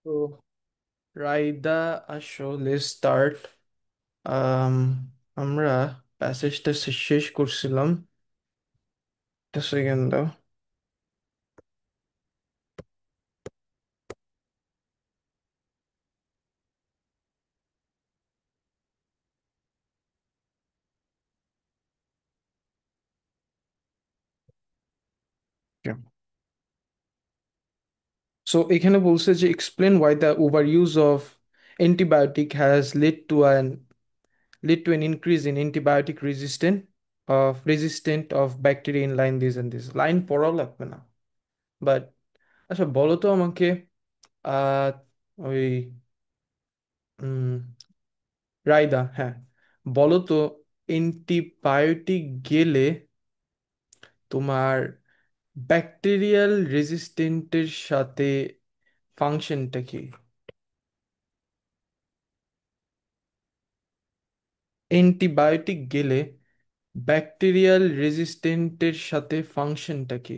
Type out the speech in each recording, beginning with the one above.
তো রাইদা আসো let's start. আম, আমরা প্যাসেজটা শেষ করছিলাম। একটা সেকেন্ড দাও। সো এখানে বলছে যে explain why the over use of antibiotic has led to an increase in antibiotic resistant of bacteria in line this and this line পড়াও লাগবে না, বাট আচ্ছা বলো তো আমাকে। আহ ওই রায়দা, হ্যাঁ, বলো তো অ্যান্টিবায়োটিক গেলে তোমার ব্যাকটেরিয়াল রেজিস্ট্যান্টের সাথে ফাংশনটা কি? অ্যান্টিবায়োটিক গেলে ব্যাকটেরিয়াল রেজিস্ট্যান্টের সাথে ফাংশনটা কি?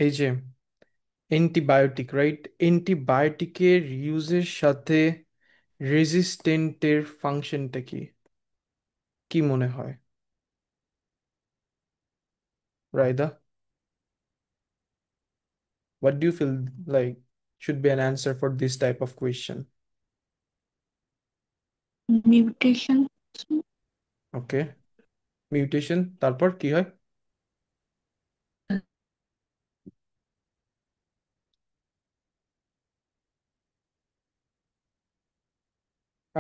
এই যে অ্যান্টিবায়োটিক, রাইট, অ্যান্টিবায়োটিকের ইউজের সাথে রেজিস্ট্যান্টের ফাংশনটা কি? কি মনে হয় রায়দা? What do you feel like should be an answer for this type of question? Mutation. Okay, mutation, তারপর কি হয়?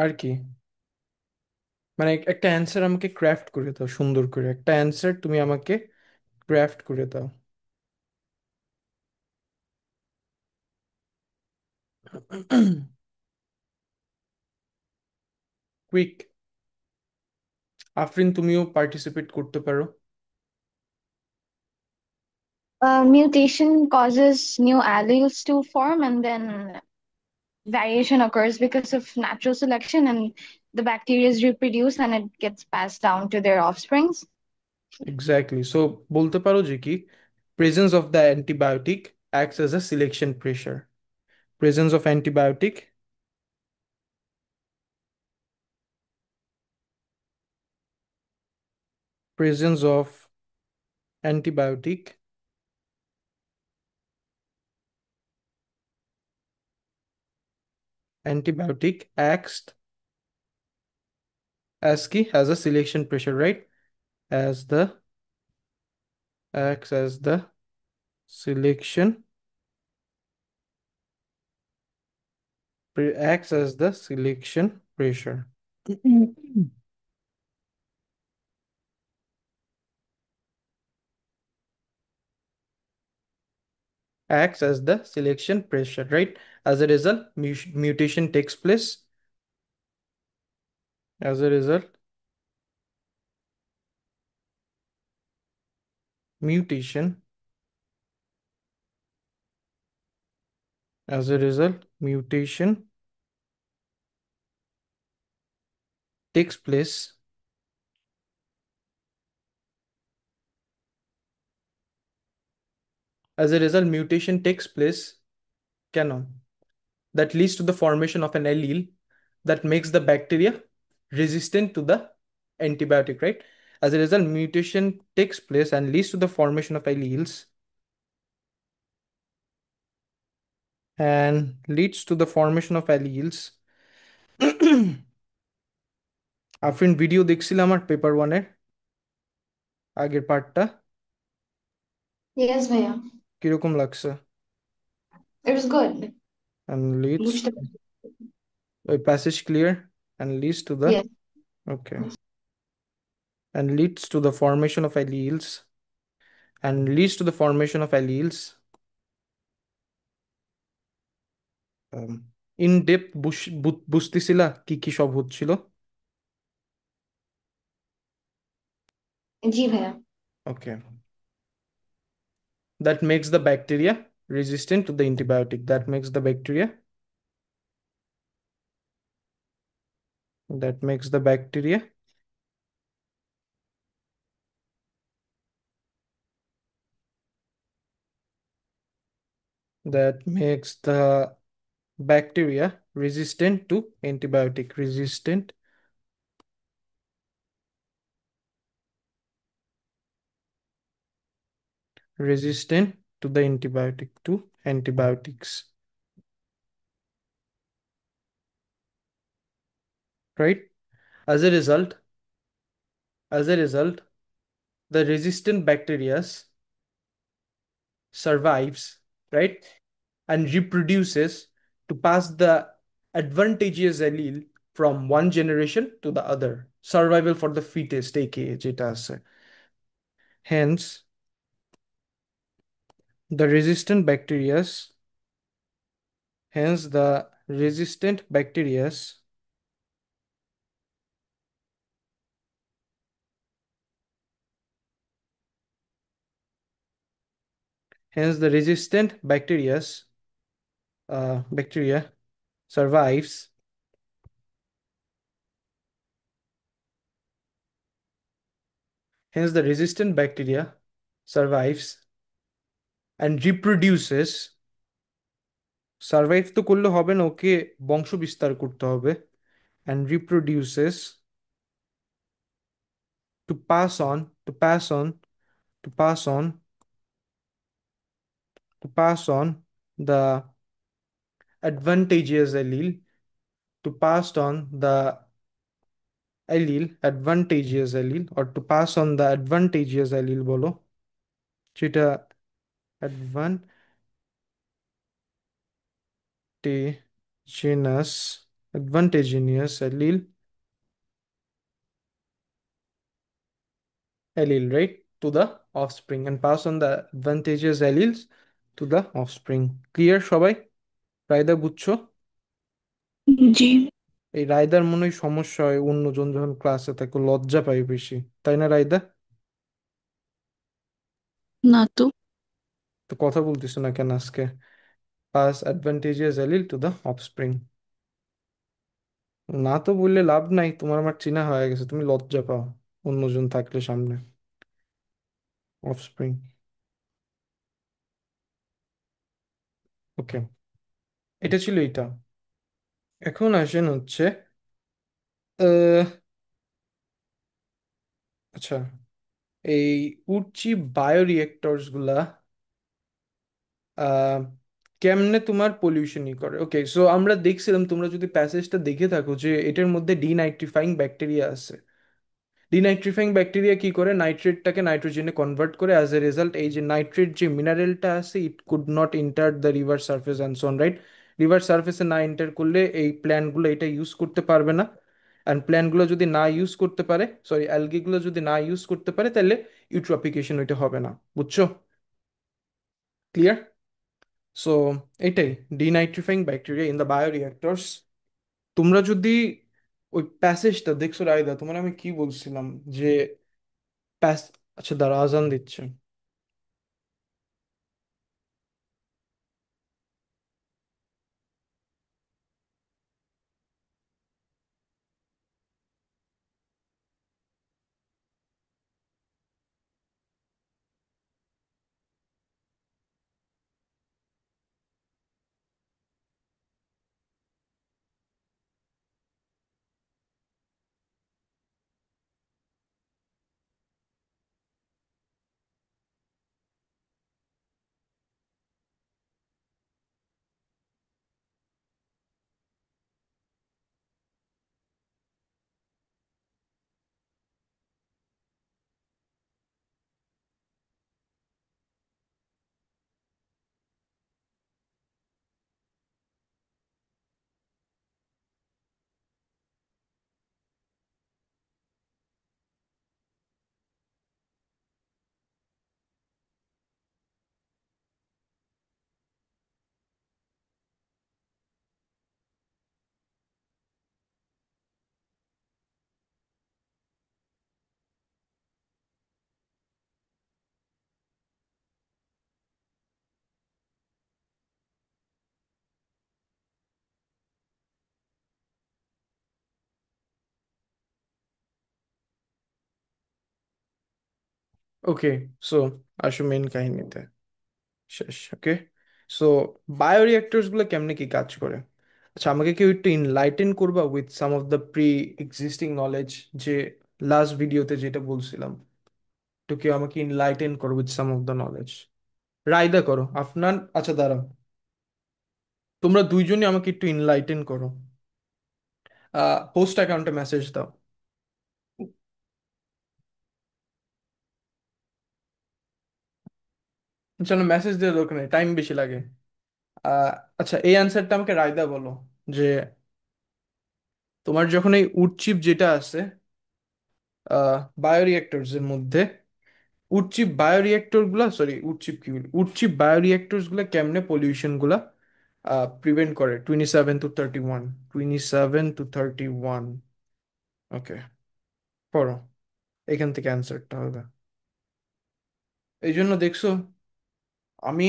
আর কি? মানে একটা অ্যান্সার আমাকে ক্রাফট করে দাও, সুন্দর করে একটা অ্যান্সার তুমি আমাকে ক্রাফট করে দাও। কুইক। আফরিন, তুমিও পার্টিসিপেট করতে পারো। Mutation causes new alleles to form, and then variation occurs because of natural selection, and the bacteria reproduce and it gets passed down to their offsprings. Exactly, so বলতে পারো যে কি, presence of the antibiotic acts as a selection pressure. Presence of antibiotic, presence of antibiotic, antibiotic acts as ki has a selection pressure, right? As the acts as the selection acts as the selection pressure. Acts as the selection pressure, right? As a result, mutation takes place. As a result, mutation. As a result, mutation takes place. As a result, mutation takes place. Canon. That leads to the formation of an allele that makes the bacteria resistant to the antibiotic, right? As a result, mutation takes place and leads to the formation of alleles and leads to the formation of alleles. Afrin, video দেখছিলাম আমার paper ওয়ানের আগের পার্টটা, Yes, Bhaiya. কিরকম লাগছে? It was good. And leads, বুঝতে a passage clear and leads to the, Yes. okay, and leads to the formation of alleles and leads to the formation of alleles. In depth বুঝতেছিলা কি কি সব হচ্ছিল? জি ভাইয়া। ওকে, that makes the bacteria resistant to the antibiotic, that makes the bacteria that makes the bacteria that makes the bacteria resistant to antibiotic, resistant to the antibiotics, right? As a result, as a result, the resistant bacteria survives, right, and reproduces to pass the advantageous allele from one generation to the other. Survival for the fittest, aka যেটা আছে। Hence, the resistant bacteria, hence the resistant bacteria, hence the resistant bacteria survives, hence the resistant bacteria survives and reproduces। Survive তো করলে হবে না, ওকে বংশ বিস্তার করতে হবে। and reproduces to pass on, to pass on, to pass on the advantageous allele, to pass on the advantageous allele, or to pass on the advantageous allele বলো, যেটা advantageous, advantageous allele, right, to the offspring, and pass on the advantageous alleles to the offspring. Clear সবাই? রায়দা বুঝছো? জি। এই রায়দার মনে হয় সমস্যা হয় অন্যজন যখন ক্লাসে থাকে, লজ্জা পায় বেশি, তাই না রায়দা? না তো। তো কথা বলতেছো না কেন আজকে? Pass advantageous allele to the offspring. না তো বললে লাভ নাই, তোমার আমার চেনা হয়ে গেছে, তুমি লজ্জা পাও অন্যজন থাকলে সামনে। অফস্প্রিং। ওকে, এটা ছিল এটা। এখন আসেন হচ্ছে আহ, আচ্ছা, এই উডচি বায়োরিয়েক্টরস গুলা আহ কেমনে তোমার পলিউশনই করে। ওকে, সো আমরা দেখছিলাম, তোমরা যদি প্যাসেজটা দেখে থাকো, যে এটার মধ্যে ডিনাইট্রিফাইং ব্যাকটেরিয়া আছে। ডিনাইট্রিফাইং ব্যাকটেরিয়া কি করে, নাইট্রেটটাকে নাইট্রোজেনে কনভার্ট করে। অ্যাজ এ রেজাল্ট, এই যে নাইট্রেট যে মিনারেলটা আছে, it could not enter the river surface and so on, right? River সার্ফেসে না এন্টার করলে এই প্ল্যান্টগুলো এটা ইউজ করতে পারবে না। অ্যান্ড প্ল্যান্টগুলো যদি না ইউজ করতে পারে, সরি অ্যালগিগুলো যদি না ইউজ করতে পারে, তাহলে ইউট্রপিকেশন ওইটা হবে না। বুঝছো? ক্লিয়ার? সো এটাই ডিনাইট্রিফাইং ব্যাকটেরিয়া ইন দ্য বায়োরিয়াক্টরস। তোমরা যদি ওই প্যাসেজটা দেখছো রায়দা, তোমার আমি কি বলছিলাম যে প্যাস আচ্ছা দাঁড়া, আজান দিচ্ছে। ওকে, সো আসো মেইন কাহিনীতে। শেষ, ওকে। সো বায়োরিয়াক্টরস গুলো কেমনে কি কাজ করে? আচ্ছা, আমাকে কেউ একটু ইনলাইটেন করবা with some of the pre existing knowledge, যে লাস্ট ভিডিওতে যেটা বলছিলাম। তো কেউ আমাকে ইনলাইটেন করো with some of the knowledge. Raida করো আফনান, আচ্ছা দাঁড়াও, তোমরা দুইজনই আমাকে একটু ইনলাইটেন করো। পোস্ট অ্যাকাউন্টে মেসেজ দাও। চলো, মেসেজ দিয়ে দরকার নেই, টাইম বেশি লাগে। আহ, আচ্ছা, এই অ্যান্সারটা আমাকে রায়দা বলো, যে তোমার যখন এই উডচিপ যেটা আছে বায়োরিয়েক্টরস এর মধ্যে, উডচিপ বায়োরিয়েক্টর গুলা, সরি উডচিপ কি বলি, উডচিপ বায়োরিয়েক্টরস গুলা কেমনে পলিউশন গুলা প্রিভেন্ট করে? 27 to 31, 27 to 31। ওকে, পড়ো, এখান থেকে অ্যান্সারটা হবে। এই জন্য দেখছো, আমি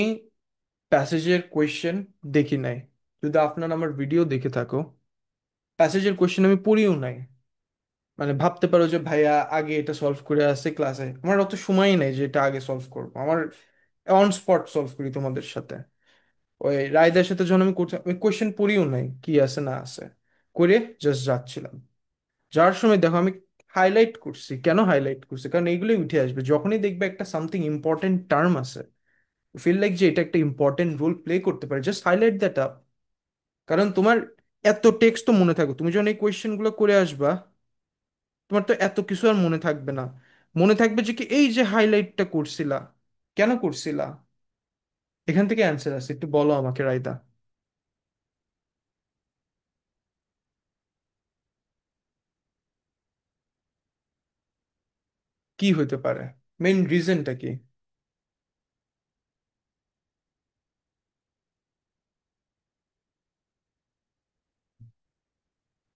প্যাসেজের কোয়েশ্চেন দেখি নাই। যদি আপনার আমার ভিডিও দেখে থাকো, প্যাসেজের কোয়েশ্চেন আমি পড়িও নাই। মানে ভাবতে পারো যে ভাইয়া আগে এটা সলভ করে আসছে ক্লাসে, আমার অত সময়ই নেই যে এটা আগে সলভ করবো। আমার অন স্পট সলভ করি তোমাদের সাথে। ওই রায়দের সাথে যখন আমি করছি, আমি কোয়েশ্চেন পড়িও নাই কি আছে না আছে, করে জাস্ট যাচ্ছিলাম। যাওয়ার সময় দেখো আমি হাইলাইট করছি। কেন হাইলাইট করছি? কারণ এইগুলোই উঠে আসবে যখনই দেখবে একটা সামথিং ইম্পর্টেন্ট টার্ম আছে, ফিল লাইক যে এটা একটা ইম্পর্টেন্ট রোল প্লে করতে পারে, জাস্ট হাইলাইট দ্যাট আপ। কারণ তোমার এত টেক্সট তো মনে থাকবে, তুমি যখন এই কোয়েশ্চেন গুলো করে আসবা, তোমার তো এত কিছু আর মনে থাকবে না। মনে থাকবে যে কি, এই যে হাইলাইটটা করছিলা, কেন করছিলা, এখান থেকে অ্যান্সার আছে। একটু বলো আমাকে রাইদা, কি হইতে পারে, মেইন রিজনটা কি?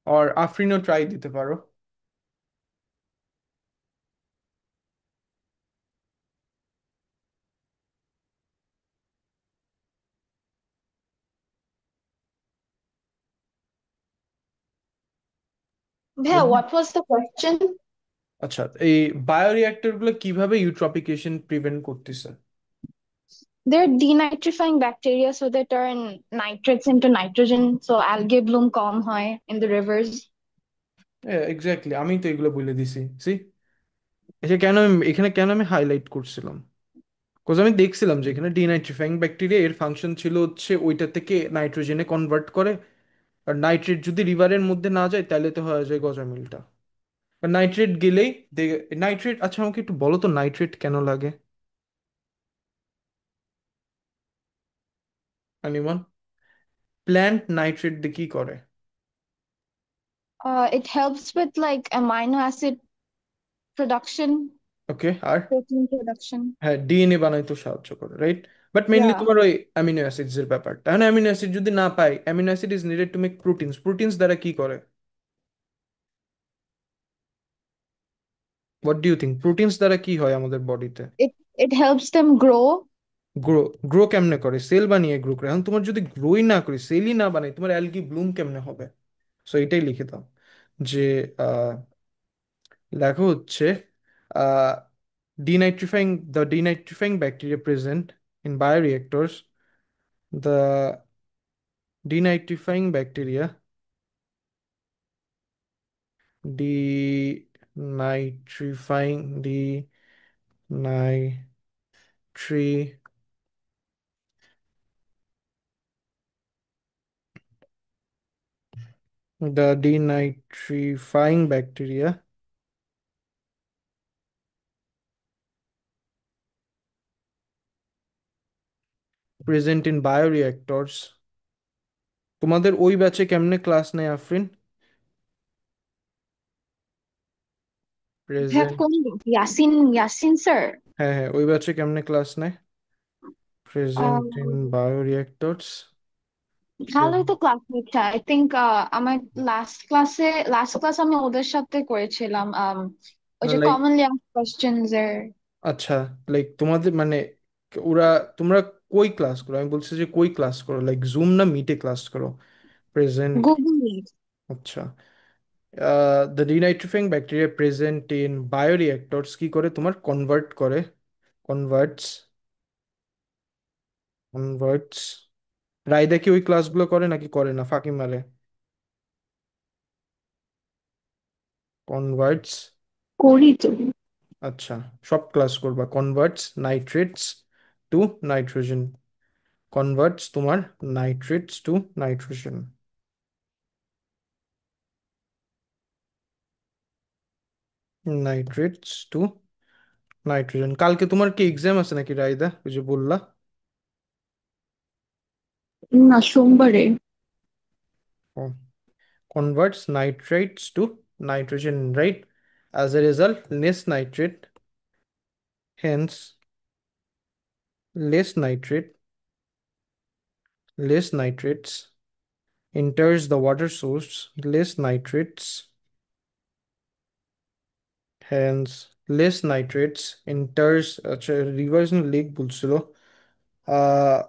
আর আফরিনও ট্রাই দিতে পারো। ভাইয়া, what was the question? আচ্ছা, এই বায়োরিঅ্যাক্টর গুলো কিভাবে ইউট্রপিকেশন প্রিভেন্ট করতেছে? They're denitrifying bacteria so they turn nitrates into nitrogen, so algae bloom কম হয় in the rivers. এক্স্যাক্টলি, আমি তো এগুলো বলে দিছি। সি, এটা কেন এখানে কেন আমি হাইলাইট করছিলাম? বিকজ আমি দেখছিলাম যে এখানে ডিনাইট্রিফাইং ব্যাকটেরিয়া এর ফাংশন ছিল হচ্ছে ওইটা থেকে নাইট্রোজেনে কনভার্ট করে। আর নাইট্রেট যদি রিভারের মধ্যে না যায় তাহলে তো হয়ে যায় গজামিলটা। আর নাইট্রেট গেলেই নাইট্রেট, আচ্ছা আমাকে একটু বলো তো নাইট্রেট কেন লাগে? অনিমন? প্ল্যান্ট নাইট্রেট দিয়ে কি করে? It helps with like amino acid production, okay, R? protein production. হ্যাঁ, ডিএনএ বানাইতে সাহায্য করে, রাইট? But mainly Yeah. তোমার ওই অ্যামিনো অ্যাসিডস এর ব্যাপারটা, হ্যাঁ, অ্যামিনো অ্যাসিড যদি না পাই, amino acid is needed to make proteins. Proteins দ্বারা কি করে? What do you think, proteins দ্বারা কি হয় আমাদের বডিতে? It helps them grow. Grow. Grow কেমনে করে? সেল বানিয়ে গ্রো করে। এখন তোমার যদি গ্রোই না করি, সেলই না বানাই, তোমার অ্যালগি ব্লুম কেমনে হবে? সো এটাই লিখে দাও, যে লেখা হচ্ছে uh, the denitrifying bacteria present in bioreactors, the denitrifying bacteria denitrifying the denitrifying bacteria present in bioreactors। তোমাদের ওই ব্যাচে কেমনে ক্লাস নেয় আফরিন? Have প্রেজেন্ট, কোন Yasin sir? হ্যাঁ হ্যাঁ, ওই ব্যাচে কেমনে ক্লাস নেয়? Present in Um, বায়োরিঅ্যাক্টরস। ভালোই তো ক্লাস নিচ্ছে আই থিঙ্ক। আমার লাস্ট ক্লাস আমি ওদের সাথে করেছিলাম, ওই যে লাইক, কমনলি আস্কড কোশ্চেনস এর। আচ্ছা, লাইক তোমাদের মানে ওরা, তোমরা কই ক্লাস করো? আমি বলছি যে কই ক্লাস করো, লাইক জুম না মিটে ক্লাস করো? Present, Google Meet. আচ্ছা। The denitrifying bacteria present in bioreactors কি করে তোমার কনভার্ট করে, কনভার্টস, কনভার্টস। রায়দা কি ওই ক্লাসগুলো করে নাকি করে না, ফাঁকি মারে? কনভার্টস। করি তো। আচ্ছা, সব ক্লাস করবা। Converts nitrates to nitrogen, converts তোমার nitrates to nitrogen, nitrates to nitrogen. কালকে তোমার কি এক্সাম আছে নাকি রায়দা, ওই যে বললা? না, সোমবারে। Converts nitrates to nitrogen, right? As a result, less nitrate, hence less nitrate, less nitrates enters the water source, less nitrates, hence less nitrates enters, আচ্ছা রিভার্স লেক বলছিল, আহ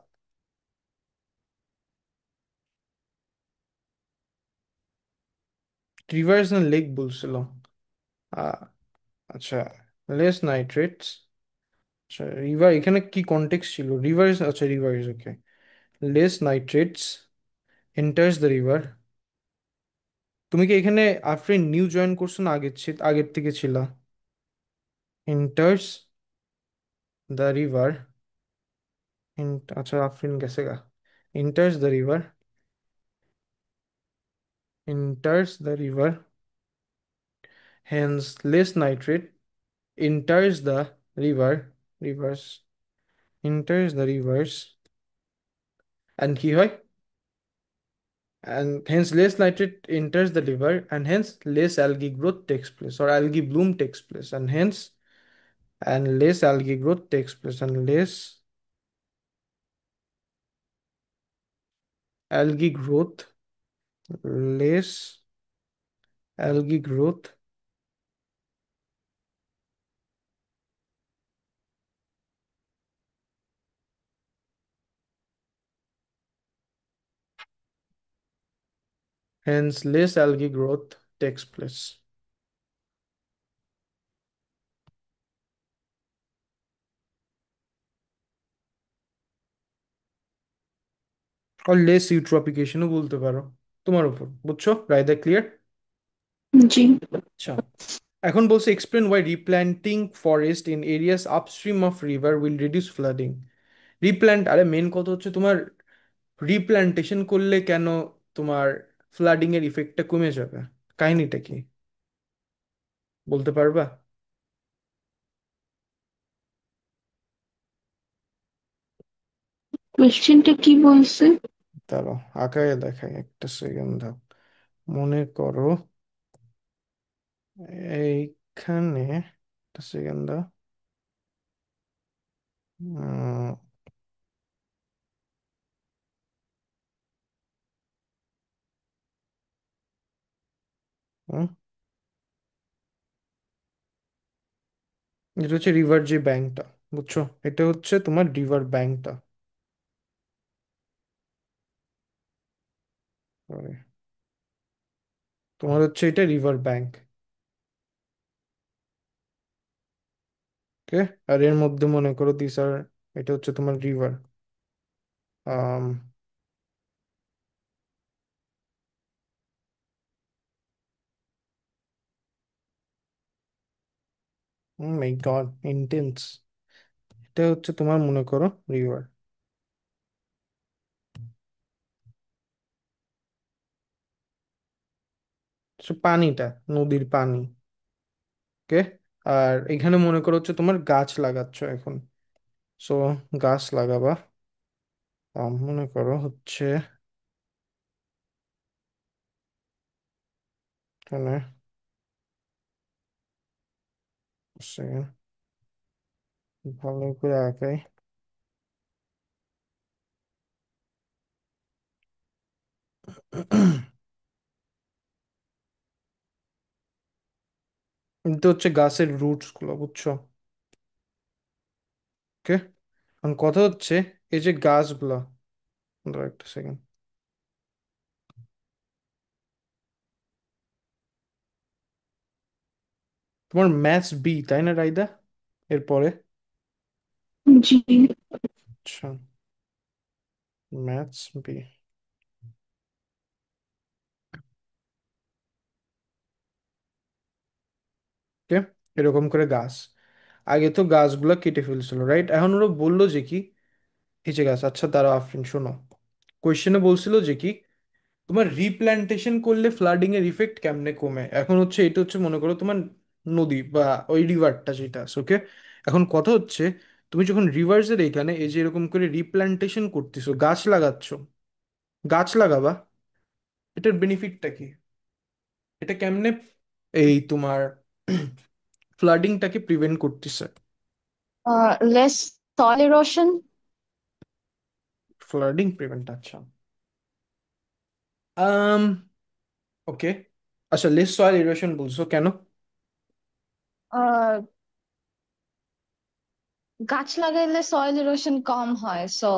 রিভার্স লেক বলছিল, আহ আচ্ছা লেস নাইট্রেটস, আচ্ছা river এখানে কি context ছিল, rivers, আচ্ছা rivers, okay. Less nitrates enters the river. তুমি কি এখানে আফরিন নিউ জয়েন করছো না আগের আগের থেকে ছিল? এন্টার্স দ্য রিভার, আচ্ছা আফরিন গেছে গা। Enters the river, enters the river, hence less nitrate enters the river, rivers, enters the rivers, and কি হয়? And hence less nitrate enters the liver, and hence less algae growth takes place, or algae bloom takes place, and hence and less algae growth takes place, and less algae growth, less algae growth, hence less algae growth takes place, or less eutrophication ও বলতে পারো, তোমার উপর, বুঝছো Raida, clear? জি। আচ্ছা, এখন বলছে explain why replanting forest in areas upstream of river will reduce flooding. Replant, আরে main কথা হচ্ছে তোমার রিপ্ল্যান্টেশন করলে কেন তোমার ফ্লাডিং এর ইফেক্টটা কমে যাবে, কাহিনীটা কি বলতে পারবা? কোয়েশ্চেনটা কি বলছে? দাঁড়াও আঁকায় দেখাই, একটা সেকেন্ড দাও। মনে করো এইখানে, একটা সেকেন্ড দাও। উম, হুম, এটা হচ্ছে রিভার যে ব্যাংকটা, বুঝছো? এটা হচ্ছে তোমার রিভার ব্যাংকটা, তোমার হচ্ছে এটা রিভার ব্যাংক, ওকে। আর এর মধ্যে মনে করো দিস আর, এটা হচ্ছে তোমার রিভার, আম মাই গড ইন্টেন্স, এটা হচ্ছে তোমার মনে করো রিভার, পানিটা, নদীর পানি, ওকে। আর এখানে মনে করো হচ্ছে তোমার গাছ লাগাচ্ছ এখন, সো গাছ লাগাবা, মনে করো হচ্ছে এখানে, second, ভালো করে আঁকাই। কিন্তু হচ্ছে গাছের রুটস গুলো, বুঝছো? ওকে, এখন কথা হচ্ছে এই যে গাছগুলো, ধরো একটা সেকেন্ড, তোমার ম্যাথস বি তাই না রাইদা? এরপরে জি। আচ্ছা, ম্যাথস বি। ওকে, এরকম করে গাছ, আগে তো গাছগুলো কেটে ফেলছিল রাইট, এখন ওরা বললো যে কি এই যে গাছ, আচ্ছা তারা আফরিন শোনো, কোয়েশ্চেনে বলছিল যে কি তোমার রিপ্ল্যান্টেশন করলে ফ্লাডিং এর ইফেক্ট কেমনে কমে। এখন হচ্ছে এটা হচ্ছে মনে করো তোমার নদী বা ওই রিভারটা যেটা আছে, ওকে। এখন কথা হচ্ছে তুমি যখন রিভার্সের এখানে এই যে এরকম করে রিপ্ল্যান্টেশন করতেছো, গাছ লাগাচ্ছ, গাছ লাগাবা, এটার বেনিফিটটা কি? এটা কেমনে এই তোমার ফ্লাডিংটাকে প্রিভেন্ট করতেছে? Less soil erosion. Flooding prevent, আচ্ছা। আম ওকে, আচ্ছা লেস সয়েল ইরোশন বলছো কেন? গাছ লাগাইলে সয়েল ইরোশন কম হয়, সো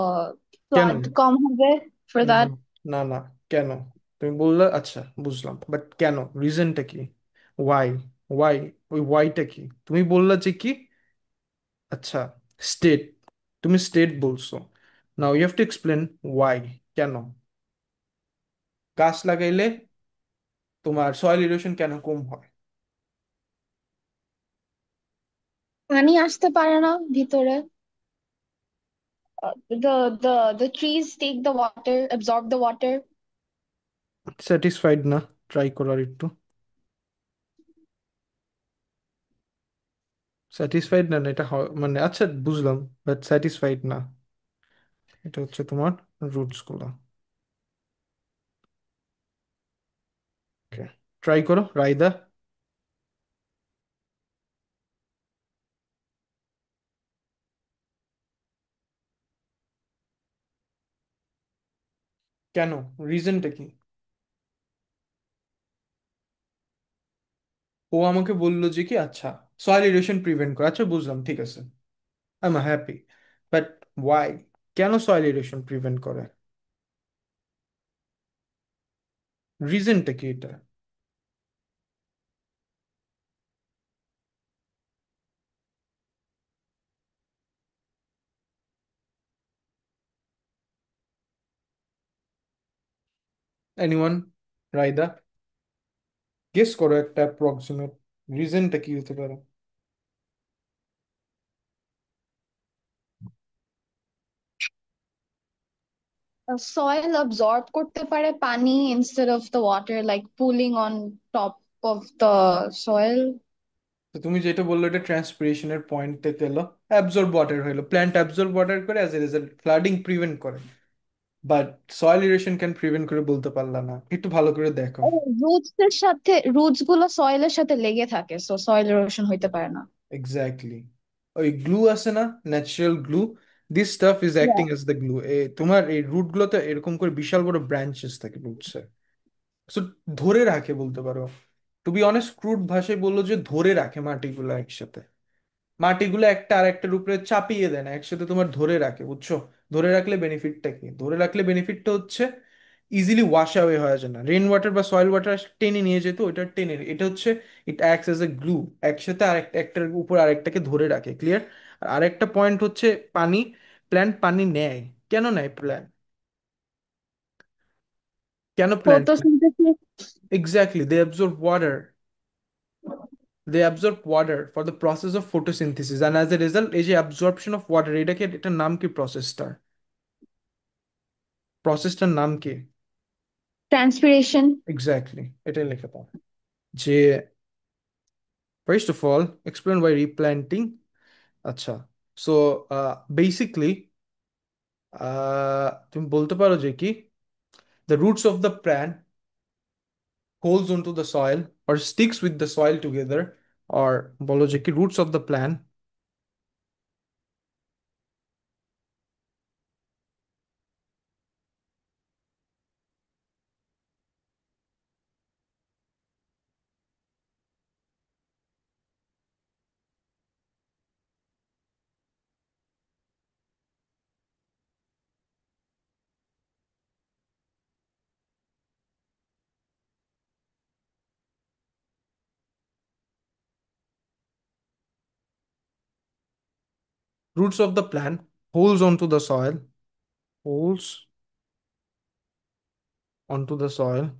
কেন? ফ্লাড কম হবে ফর না দ্যাট। না না, কেন? তুমি বললে আচ্ছা বুঝলাম, বাট কেন, রিজনটা কি? ওয়াই? ওয়াই? ওই ওয়াইটা কি? তুমি বললা যে কি আচ্ছা স্টেট, তুমি স্টেট বলছো, now you have to explain why, কেন গাছ লাগাইলে তোমার সয়েল ইরোশন কেন কম হয়? পানি আসতে পারে না ভিতরে। The trees take the water, absorb the water. Satisfied না? ট্রাই করার একটু। স্যাটিসফাইড না, না এটা মানে আচ্ছা বুঝলাম, বাট স্যাটিসফাইড না, এটা হচ্ছে তোমার রুটস গুলো। ওকে, ট্রাই করো রাইদা। কেন, রিজনটা কি? ও আমাকে বললো যে কি আচ্ছা সয়েল ইরোশন প্রিভেন্ট করে, আচ্ছা বুঝলাম, ঠিক আছে, I am happy, but why, কেন সয়েল ইরোশন প্রিভেন্ট করে? রিজনটা কি এটা? এনিওয়ান? রাইদা, গেস করো একটা অ্যাপ্রক্সিমেট রিজনটা কি হতে পারে? Soil absorb করতে পারে পানি instead of the water like pooling on top of the soil. তো তুমি যেটা বললো এটা ট্রান্সপিরেশনের পয়েন্ট থেকে এলো, অ্যাবজর্ব ওয়াটার হলো, প্ল্যান্ট অ্যাবজর্ব ওয়াটার করে, as a result flooding prevent করে, but soil erosion can prevent করে বলতে পারলা না, একটু ভালো করে দেখো। রুটস এর সাথে রুটস গুলো সয়েলের সাথে লেগে থাকে, সো সয়েল ইরোশন হইতে পারে না। এক্স্যাক্টলি, ওই গ্লু আছে না, natural glue, this staff is acting Yeah. As the glue. তোমার এই রুট গুলোতে এরকম করে বিশাল বড় ব্রাঞ্চেস থাকে রুটসে, সো ধরে রাখে বলতে পারো। টু বি অনেস্ট, ক্রুড ভাষায় বললো যে ধরে রাখে মাটিগুলো একসাথে, মাটিগুলো একটা আর একটার উপরে চাপিয়ে দেয় না, একসাথে তোমার ধরে রাখে, বুঝছো? ধরে রাখলে বেনিফিটটা কি? ধরে রাখলে বেনিফিটটা হচ্ছে ইজিলি ওয়াশ অ্যাওয়ে হয়ে যায় না, রেন ওয়াটার বা সয়েল ওয়াটার টেনে নিয়ে যেত, ওইটা টেনে, এটা হচ্ছে ইট অ্যাক্টস এজ এ গ্লু, একসাথে আরেকটা একটার উপর আরেকটাকে ধরে রাখে, ক্লিয়ার? আর আরেকটা পয়েন্ট হচ্ছে পানি, প্ল্যান্ট পানি নেয়, কেন নেয় প্ল্যান্ট? কেন plant? Photosynthesis. Exactly, they absorb water, they absorb water for the process of photosynthesis, and as a result এই যে absorption of water, এটাকে, এটার নাম কি প্রসেসটার? প্রসেসটার নাম কি? Transpiration. এক্স্যাক্টলি, এটাই লেখা দাও যে first of all explain by replanting. আচ্ছা, সো বেসিকলি তুমি বলতে পারো যে কি the roots of the plant holds onto the soil or sticks with the soil together, or বলো যে কি roots of the plant Roots of the plant holds onto the soil, holds onto the soil,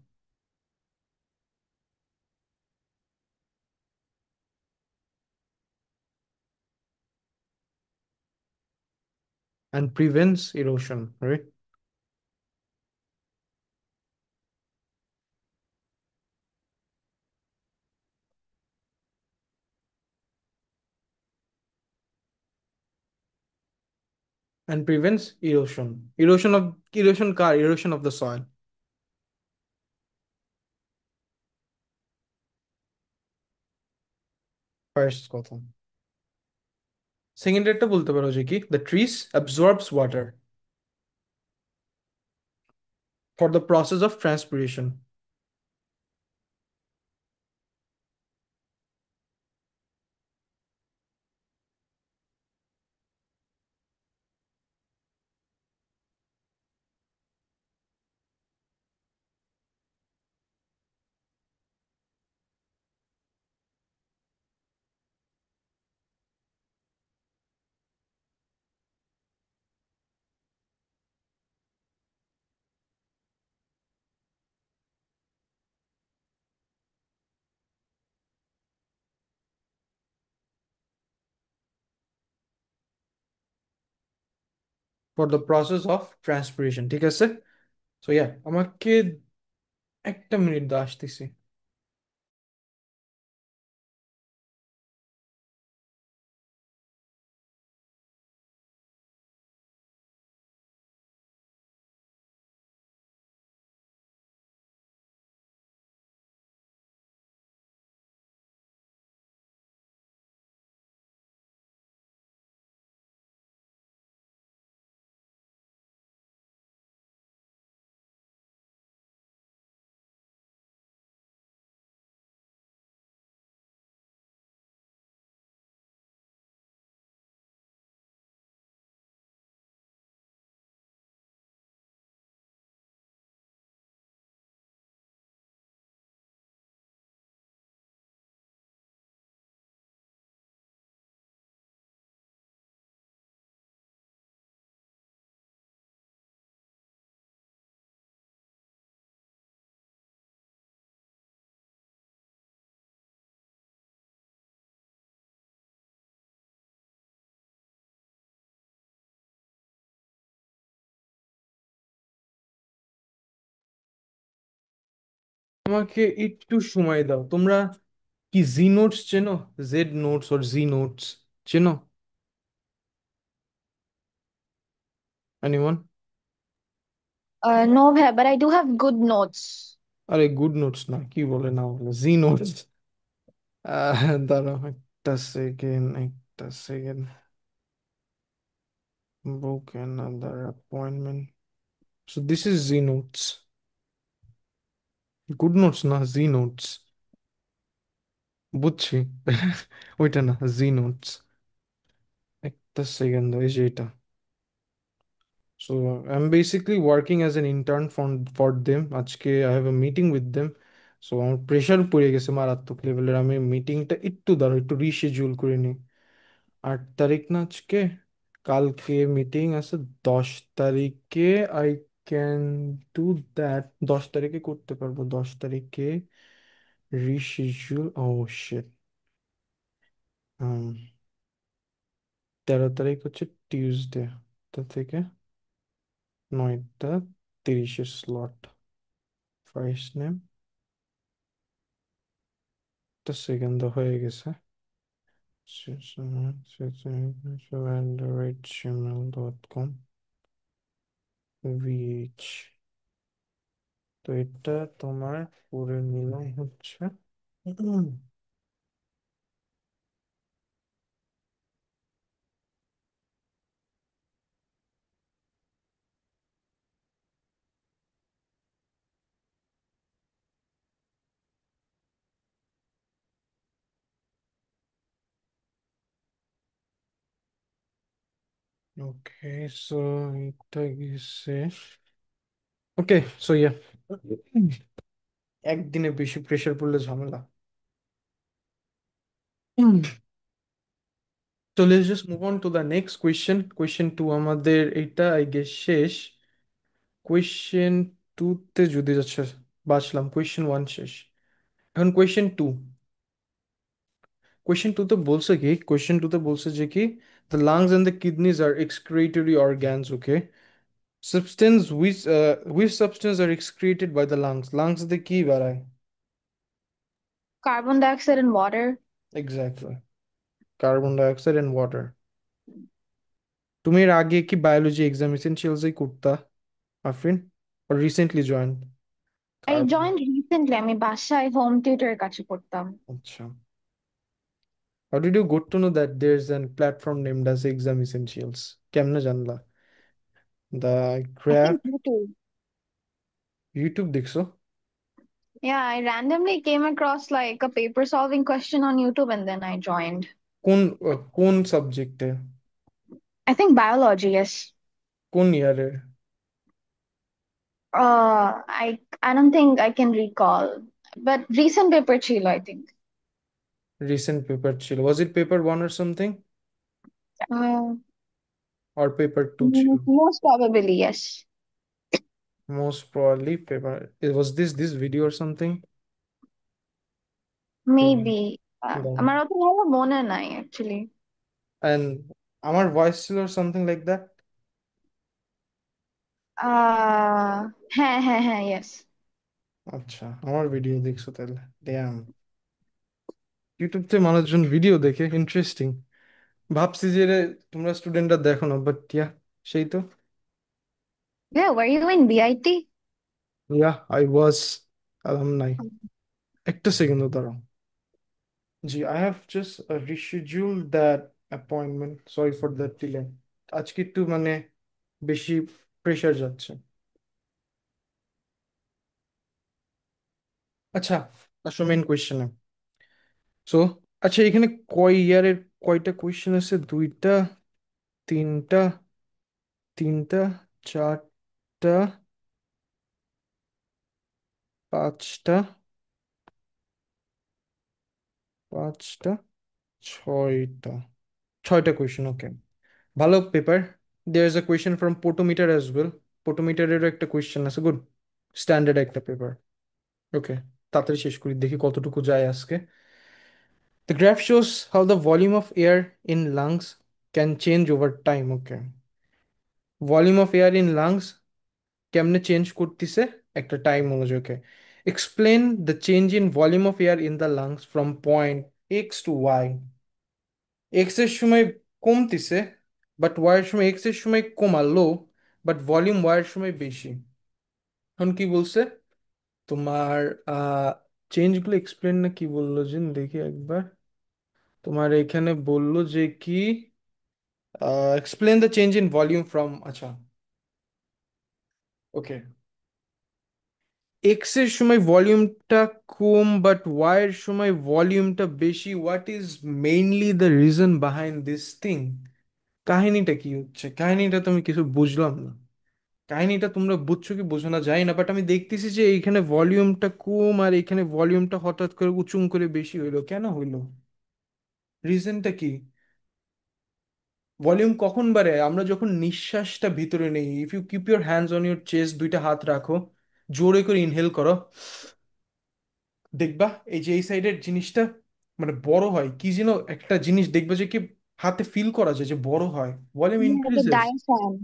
and prevents erosion, right? And prevents erosion. Erosion of the soil. First কথা। Second একটা বলতে পারো যে কি the trees absorbs water for the process of transpiration. For the process of transpiration, ঠিক আছে? So yeah, আমাকে একটা মিনিট দাও, আসতেছি। আমাকে একটু সময় দাও। তোমরা কি জি নোটস চেনো? জেড নোটস ওর জি নোটস চেনো? Anyone? No, bhai, but I do have good notes. আরে গুড নোটস না, কি বলে না বলে জি নোটস। দাঁড়াও একটা সেকেন্ড, একটা second. Book another appointment. So this is Z notes. Good notes না, জি নোটস। বুঝছি। ওইটা না, জি নোটস। একটা সেকেন্ড, এই যে এটা। So I'm basically working as an intern for them. আজকে I have a meeting with them. So আমার প্রেশার পড়ে গেছে মারাত্মক লেভেলের। আমি মিটিংটা একটু দাঁড়াও, একটু রিশিডিউল করে নিই। 8 তারিখ না আজকে? কালকে মিটিং আছে 10 তারিখে। I can do that. 10 তারিখে করতে পারবো। 10 তারিখে রিশিডিউল। ও শিট। 13 তারিখ হচ্ছে টিউসডে। তা থেকে 9টা 30-এর স্লট। ফার্স্ট নেম, একটা সেকেন্ড হয়ে গেছে। gmail.com VH। তো এটা তোমার করে নিলাম হচ্ছে। ওকে, সো এটা গেছে। ওকে, সো ইয়া, একদিনে বেশি প্রেশার পড়লে ঝামেলা। So let's just move on to the next question. Question 2 আমাদের এটা আই গেস শেষ। কোয়েশ্চেন 2 তে যদি আচ্ছা বাঁচলাম, কোয়েশ্চেন 1 শেষ। এখন কোয়েশ্চেন 2 তে বলছে কি, কোয়েশ্চেন 2 তে বলছে যে কি the lungs and the kidneys are excretory organs, okay? Which substance are excreted by the lungs? Lungs দিয়ে কি বাড়ায়? Carbon dioxide and water. Exactly. Carbon dioxide and water. তুমি এর আগে কি বায়োলজি এক্সাম এসেনশিয়ালসই করতা, Afrin? or recently joined? I carbon, joined recently. আমি বাসায় হোম টিউটরের কাছে পড়তাম। আচ্ছা। How did you got to know that there's a platform named as exam essentials? কেমনে জানলা? The I graph, think YouTube. YouTube দেখছো? Yeah, I randomly came across like a paper solving question on YouTube and then I joined. কোন কোন সাবজেক্টে? I think biology, yes. কোন ইয়ারে? I don't think I can recall. But recent paper chilo, I think. Recent paper ছিল? was it paper 1 or something, Uh, or paper 2 ছিল? Most probably, yes. Most probably paper, was this video or something? Hmm. Maybe. আমার Then অত ভালো মনে নাই actually. and আমার voice ছিল or something like that? আহ হ্যাঁ হ্যাঁ হ্যাঁ, yes. আচ্ছা, আমার ভিডিও দেখছো তাহলে? ড্যাম, ইউটিউবতে মানুষজন ভিডিও দেখে, ইন্টারেস্টিং। ভাবছি যে রে, তোমরা স্টুডেন্টরা দেখো না, বাট ইয়া, সেই তো। Yeah, were you in BIT? Yeah, I was alumni। একটা সেকেন্ড দাঁড়াও। জি, I have just reschedule that appointment, sorry for that delay. আজকে একটু মানে বেশি প্রেশার যাচ্ছে। আচ্ছা, আসো মেন কোয়েশ্চেনে। সো আচ্ছা, এখানে কয় ইয়ারের কয়টা কোয়েশ্চেন আছে? দুইটা, তিনটা, তিনটা, চারটা, পাঁচটা, পাঁচটা, ছয়টা, ছয়টা কোয়েশ্চেন, ওকে। ভালো paper. There is a question from potometer as well. পোটোমিটারেরও একটা কোয়েশ্চেন আছে, গুড। স্ট্যান্ডার্ড একটা পেপার, ওকে। তাড়াতাড়ি শেষ করি, দেখি কতটুকু যায় আজকে। The graph shows how the volume of air in lungs can change over time, okay? Volume of air in lungs কেমনে চেঞ্জ করতেছে একটা টাইম অনুযায়ী, okay? Explain the change in volume of air in the lungs from point x to y. x এর সময় কমতিছে, but y এর সময়, x এর সময় কমালো, বাট ভলিউম y এর সময় বেশি। এখন কি বলছে তোমার, চেঞ্জগুলো এক্সপ্লেন না কি বললো যে, দেখি একবার। তোমার এখানে বললো যে কি, explain the change in volume from, আচ্ছা, ওকে। এক্স এর সময় ভলিউমটা কম বাট ওয়াই এর সময় ভলিউমটা বেশি, what is mainly the reason behind this thing? কাহিনীটা কি হচ্ছে? কাহিনীটা তো আমি কিছু বুঝলাম না। কাহিনীটা তোমরা বুঝছো কি বুঝো না জানি না, বাট আমি দেখতেছি যে এইখানে ভলিউমটা কম আর এখানে ভলিউমটা হঠাৎ করে উঁচুম করে বেশি হইলো, কেন হইলো? রিজনটা কি? ভলিউম কখন বাড়ে? আমরা যখন নিঃশ্বাসটা ভিতরে নেই। If you keep your hands on your chest, দুইটা হাত রাখো, জোরে করে ইনহেল করো, দেখবা এই যে এই সাইডের জিনিসটা মানে বড় হয়, কি যেন একটা জিনিস দেখবে যে কি হাতে ফিল করা যায় যে বড় হয়। Volume Yeah, the increases. diaphragm.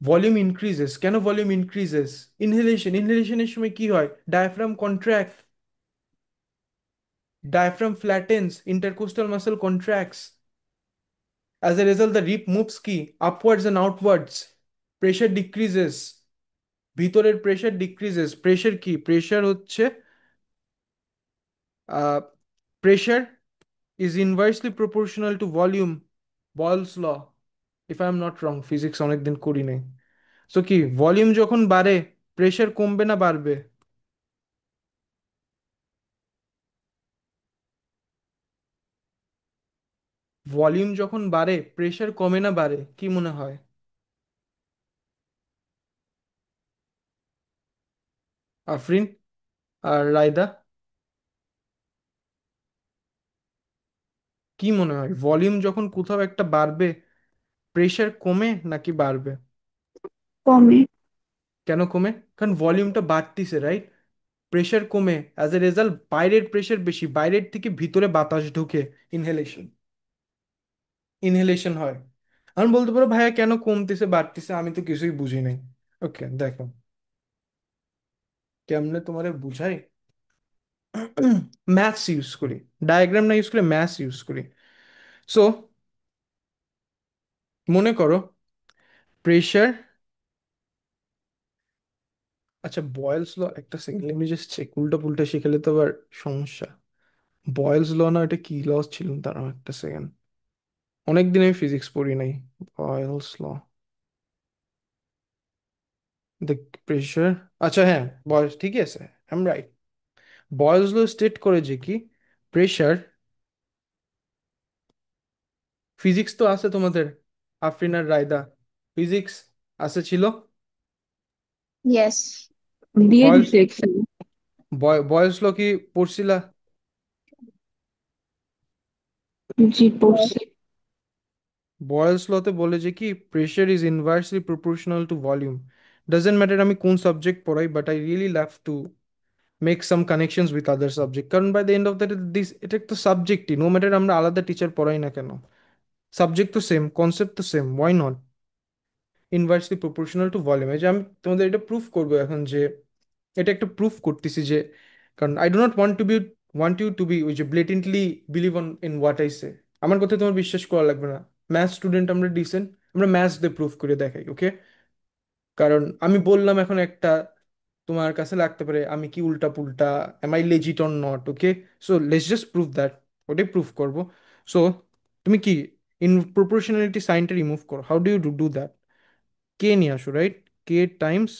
Volume increases কেন? ভলিউম ইনক্রিজেস ইনহেলেশনের সময় কি হয়? Diaphragm contract, diaphragm flattens, intercostal muscle contracts. As a result, the rib moves কি upwards and outwards. Pressure decreases, ভিতরের প্রেশার ডিক্রিজেস। প্রেশার কি? প্রেশার হচ্ছে pressure is inversely proportional to volume, Boyle's law, if I am not wrong. Physics অনেকদিন করি নাই। So কি, volume যখন বাড়ে প্রেশার কমবে না বাড়বে? ভলিউম যখন বাড়ে প্রেশার কমে না বাড়ে? কি মনে হয় আফরিন আর রায়দা? কি মনে হয়, ভলিউম যখন কোথাও একটা বাড়বে, প্রেশার কমে নাকি বাড়বে? কমে। কেন কমে? কারণ ভলিউমটা বাড়তিছে, রাইট? প্রেশার কমে, অ্যাজ এ রেজাল্ট বাইরের প্রেশার বেশি, বাইরের থেকে ভিতরে বাতাস ঢুকে, ইনহেলেশন, ইনহেলেশন হয়। আমি বলতে পারো ভাইয়া কেন কমতেছে বাড়তিছে, আমি তো কিছুই বুঝি নাই। ওকে দেখো, কেমনে তোমারে বুঝাই। ম্যাথস ইউজ করি, ডায়াগ্রাম না ইউজ করে ম্যাথস ইউজ করি। সো মনে করো প্রেশার, আচ্ছা বয়েলস ল, একটা second let me just check, উল্টা পুল্টা শিখালে তো আবার সমস্যা। বয়েলস ল না, এটা কি ল ছিল, তারা একটা সেকেন্ড, অনেকদিন আমি ফিজিক্স পড়ি নাই। বয়েলস ল, দ্য প্রেশার, আচ্ছা হ্যাঁ, বয়েলস ঠিকই আছে, I am right. Boyle's law state করে যে কি, প্রেশার, ফিজিক্স তো আছে তোমাদের, আফরিন আর রায়দা, ফিজিক্স আছে ছিল। ইয়েস, দিয়ে বয়েলস, দিছে এক্সেল। বয়েলস ল কি পড়ছিলা? জি পড়ছি। বয়েলস লতে বলে যে কি, pressure is inversely proportional to volume. Doesn't matter আমি কোন সাবজেক্ট পড়াই, but I really love to make some connections with other subject, কারণ by the end of the this, এটা একটা সাবজেক্টই, নো ম্যাটার আমরা আলাদা টিচার পড়াই না কেন, সাবজেক্ট তো সেম, কনসেপ্ট তো same, why not inversely proportional to volume. এই যে আমি তোমাদের এটা প্রুফ করবো এখন, যে এটা একটা প্রুফ করতেছি যে, কারণ I do not want you to be ওই যে blatantly believe on in what I say. আমার কথা তোমার বিশ্বাস করা লাগবে না, ম্যাথ স্টুডেন্ট আমরা, ডিসেন্ট, আমরা ম্যাথস দিয়ে প্রুফ করে দেখাই, ওকে? কারণ আমি বললাম এখন একটা, তোমার কাছে লাগতে পারে আমি কি উল্টা পুল্টা, am I legit or not, okay? So let's just prove that, ওটাই প্রুফ করবো। সো তুমি কি, ইন প্রপোর্শনালিটি সাইনটা রিমুভ করো, how do you do that? K নিয়ে আসো, রাইট? কে টাইমস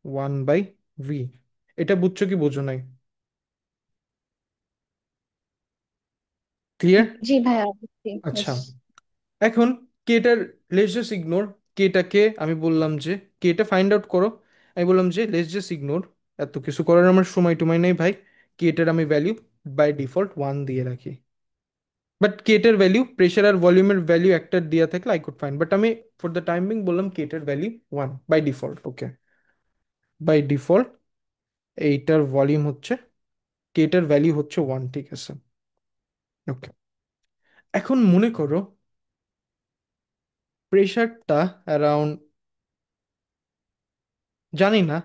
1/v, এটা বুঝছো কি বোঝো নাই? ক্লিয়ার? জি ভাইয়া, বুঝছি। আচ্ছা, Yes. এখন কেটার, লেটস জাস্ট ইগনোর কেটাকে, আমি বললাম যে কেটা ফাইন্ড আউট করো, আমি বললাম যে লেটস জাস্ট ইগনোর, এত কিছু করার আমার সময় টুমাই নেই ভাই। কেটার আমি ভ্যালু বাই ডিফল্ট 1 দিয়ে রাখি, বাট কেটার ভ্যালু, প্রেশার আর ভলিউমের ভ্যালু একটা দেওয়া থাকলে আই কুড ফাইন্ড, বাট আমি ফর দ্য টাইম বিং বললাম কেটার value 1 by default, okay? By default এইটার ভলিউম হচ্ছে, কেটার ভ্যালু হচ্ছে 1, ঠিক আছে? ওকে, এখন মনে করো প্রেশারটা অ্যারাউন্ড, জানি না,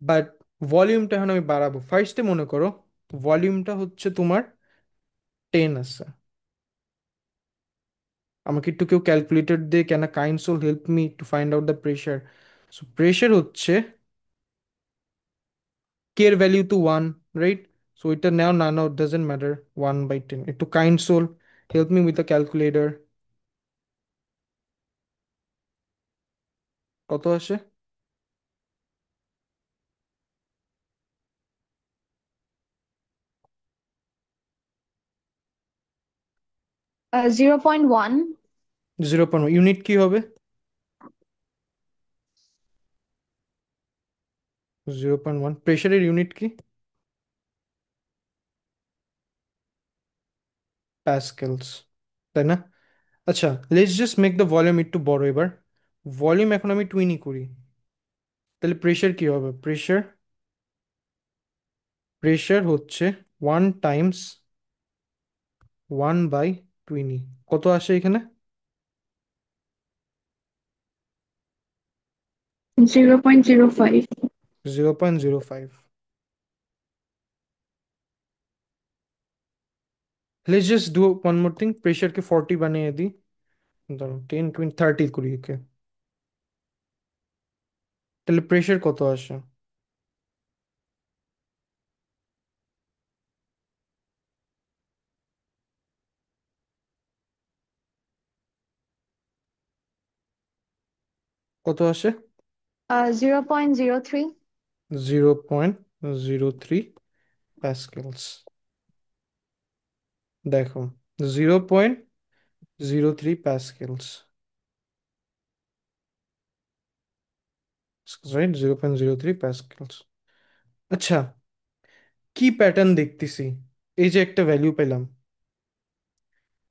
বাট ভলিউমটা এখন আমি বাড়াবো। ফার্স্টে মনে করো ভলিউমটা হচ্ছে তোমার 10 আছে। আমাকে একটু কেউ ক্যালকুলেটর দিয়ে, can a kind soul help me to find out the pressure? So pressure হচ্ছে কে এর ভ্যালিউ তো 1, রাইট? সো এটা নাও না নাও ডাজেন্ট ম্যাটার, 1/10, একটু kind soul help me with the calculator, কত আসে? 0.1। 0.1 ইউনিট কি হবে? 0.1 প্রেশারের ইউনিট কি? প্যাসকেলস, তাই না? আচ্ছা, let's just make the volume একটু বড় এবার। ভলিউম এখন আমি টুইনি করি, তাহলে প্রেশার কি হবে? প্রেশার, প্রেশার হচ্ছে 1 × 1/20, কত আসে এখানে? 0.05। 0.05। Let's just do one more thing, প্রেশারকে 40 বানিয়ে দিই, ধরো 10, 20, 30 করি, ওকে? তাহলে প্রেশার কত আসে? কত আসে? 0.03। 0.03 প্যাসকেলস। দেখো, 0.03 প্যাসকেলস, রাইট? 0.03 প্যাসকেলস। আচ্ছা, কি প্যাটার্ন দেখতেছি, এই যে একটা ভ্যালু পেলাম,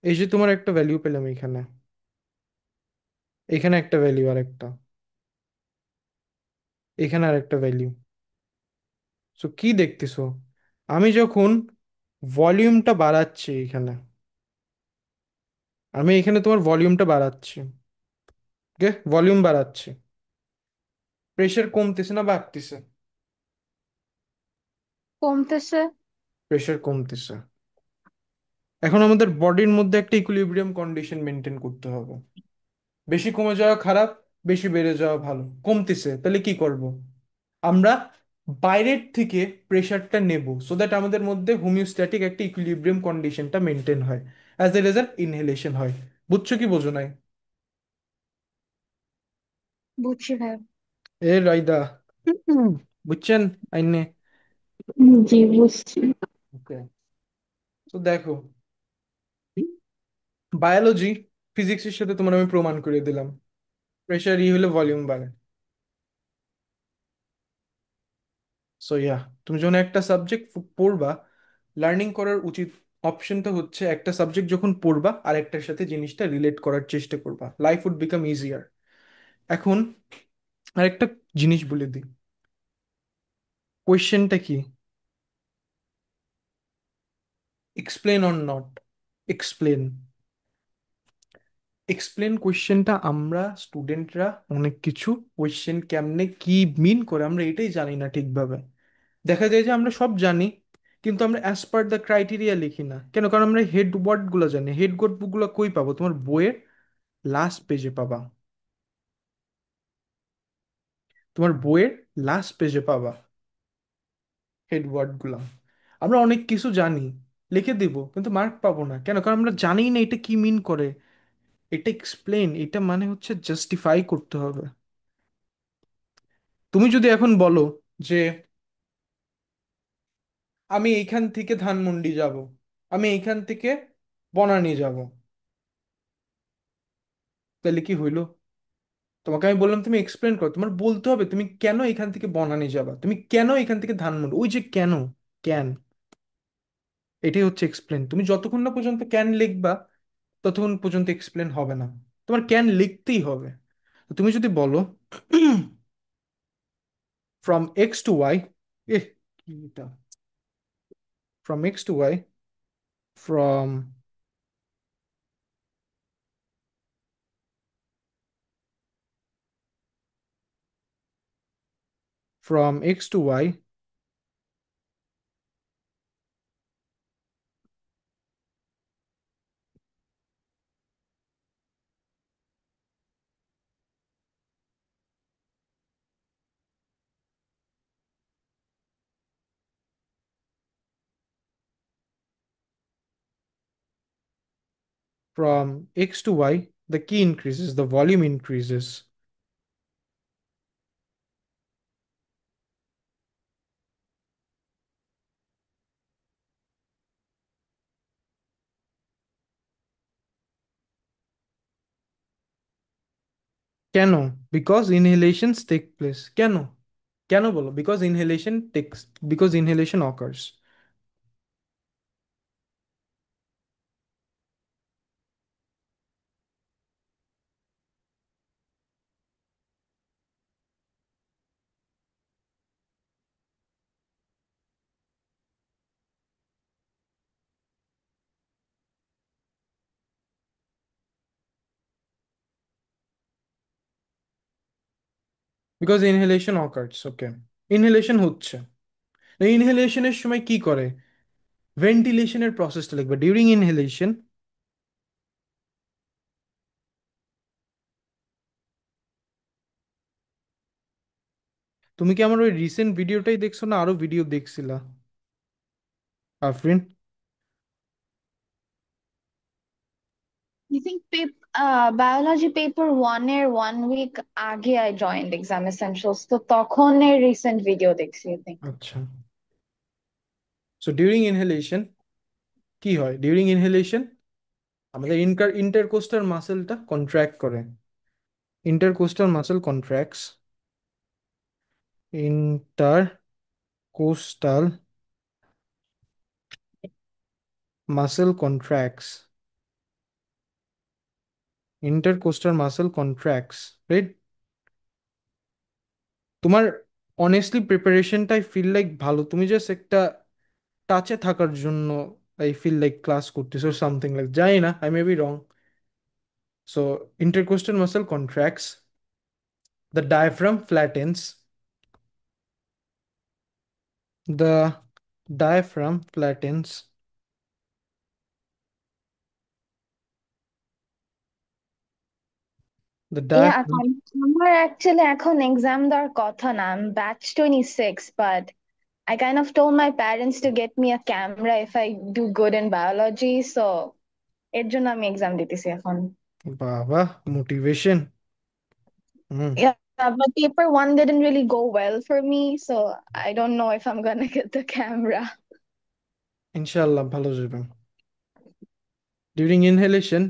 এই যে তোমার একটা ভ্যালু পেলাম এখানে, এখানে একটা ভ্যালু আর একটা, এখানে আর একটা ভ্যালু। সো কি দেখতেছো, আমি যখন ভলিউমটা বাড়াচ্ছি এখানে, আমি এখানে তোমার ভলিউমটা বাড়াচ্ছি, ওকে, ভলিউম বাড়াচ্ছি, প্রেশার কমতেছে না বাড়তেছে? কমতেছে। প্রেশার কমতেছে। এখন আমাদের বডির মধ্যে একটা ইকুইলিব্রিয়াম কন্ডিশন মেনটেন করতে হবে। বেশি কমে যাওয়া খারাপ, বেশি বেড়ে যাওয়া ভালো। কমতেছে, তাহলে কি করব? আমরা বাইরের থেকে প্রেশারটা নেব, সো দ্যাট আমাদের মধ্যে হোমিওস্ট্যাটিক একটা ইকুইলিব্রিয়াম কন্ডিশনটা মেনটেন হয়, অ্যাজ এ রেজাল্ট ইনহেলেশন হয়। বুঝছো কি বোঝো নাই? বুঝছি ভাই। এ রাইদা, হুম, বুঝছেন আইনে? জি বুঝছি। ওকে, তো দেখো, বায়োলজি, ফিজিক্সের সাথে তোমার আমি প্রমাণ করে দিলাম, প্রেশার ই হলে ভলিউম বাড়ে। সো ইয়া, তুমি যখন একটা সাবজেক্ট পড়বা, লার্নিং করার উচিত অপশনটা হচ্ছে একটা সাবজেক্ট যখন পড়বা আর একটার সাথে জিনিসটা রিলেট করার চেষ্টা করবা, লাইফ উড বিকাম ইজিয়ার। এখন আরেকটা জিনিস বলে দিই, কোয়েশ্চেনটা কি? Explain or not explain. Explain কোয়েশ্চেনটা আমরা স্টুডেন্টরা অনেক কিছু কোয়েশ্চেন কেমনে কি মিন করে আমরা এটাই জানি না ঠিকভাবে। দেখা যায় যে আমরা সব জানি, কিন্তু আমরা অ্যাজ পার দ্য ক্রাইটেরিয়া লিখি না কেন? কারণ আমরা হেড ওয়ার্ড গুলো জানি। হেড ওয়ার্ড গুলো কই পাবো? তোমার বইয়ের লাস্ট পেজে পাবা, তোমার বইয়ের লাস্ট পেজে পাবা হেড ওয়ার্ড গুলা। আমরা অনেক কিছু জানি, লিখে দিব, কিন্তু মার্ক পাবো না কেন? কারণ আমরা জানি না এটা কি মিন করে। এটা এক্সপ্লেন, এটা মানে হচ্ছে জাস্টিফাই করতে হবে। তুমি যদি এখন বলো যে আমি এইখান থেকে ধানমন্ডি যাব, আমি এইখান থেকে বনানী যাব, তাহলে কি হইলো? তোমাকে আমি বললাম তুমি এক্সপ্লেন করো, তোমার বলতে হবে তুমি কেন এখান থেকে বনানী যাবা, তুমি কেন এখান থেকে ধানমন্ডি, ওই যে কেন, ক্যান, এটাই হচ্ছে এক্সপ্লেন। তুমি যতক্ষণ না পর্যন্ত ক্যান লিখবা ততক্ষণ পর্যন্ত এক্সপ্লেন হবে না, তোমার ক্যান লিখতেই হবে। তো তুমি যদি বলো ফ্রম এক্স টু ওয়াই, এ কি এটা, from x to y, from from x to y, from x to y, the key increases, the volume increases. কেন? Because inhalations take place. কেন? কেন বলো? Because inhalation takes, because inhalation occurs. Because inhalation occurs, okay. Inhalation হচ্ছে, ইনহেলেশনের সময় কি করে? ভেন্টিলেশনের প্রসেসটা লিখবে ডিউরিং ইনহেলেশন। তুমি কি আমার ওই রিসেন্ট ভিডিওটাই দেখছো না আরো ভিডিও দেখছিলা, Afreen? I think biology paper 1 এর 1 week আগে I joined exam essentials, তো তখনের recent video দেখছি I think. আচ্ছা, সো ডিউরিং ইনহেলেশন কি হয়? ডিউরিং ইনহেলেশন আমাদের ইন্টারকোস্টাল মাসেলটা কন্ট্রাক্ট করে, intercostal muscle contracts, intercostal muscle contracts, Intercostal muscle contracts, right? তোমার অনেস্টলি প্রিপারেশনটাই ফিল লাইক ভালো, তুমি জাস্ট একটা টাচে থাকার জন্য আই ফিল লাইক ক্লাস করতেছো সামথিং লাইক, জানি না, I may be wrong. So intercostal muscle contracts, the diaphragm flattens, the diaphragm flattens, the Yeah, diaphragm, আমার actually এখন exam দেওয়ার কথা না. I'm batch 26, but I kind of told my parents to get me a camera if I do good in biology, so এর জন্য আমি exam দিতেছি এখন. বাবা motivation. Hmm. Yeah, but paper one didn't really go well for me, so I don't know if I'm gonna get the camera. ইনশাআল্লাহ ভালো যাবে। During inhalation,